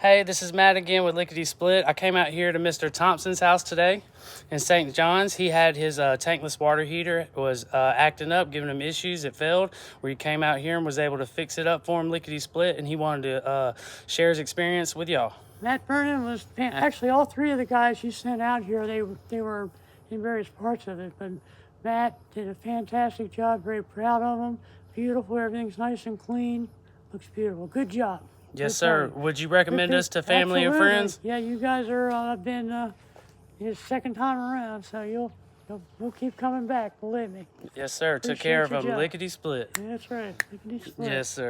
Hey, this is Matt again with Lickety Split. I came out here to Mr. Thompson's house today in St. John's. He had his tankless water heater was acting up, giving him issues. It failed. We came out here and was able to fix it up for him, Lickety Split, and he wanted to share his experience with y'all. Matt Vernon was actually all three of the guys you sent out here. They were in various parts of it, but Matt did a fantastic job. Very proud of him. Beautiful. Everything's nice and clean. Looks beautiful. Good job. Yes, sir. Would you recommend us to family and friends? Yeah, you guys are been his second time around, so we'll keep coming back. Believe me. Yes, sir. Took care of him. Lickety Split. Yeah, that's right. Lickety Split. Yes, sir.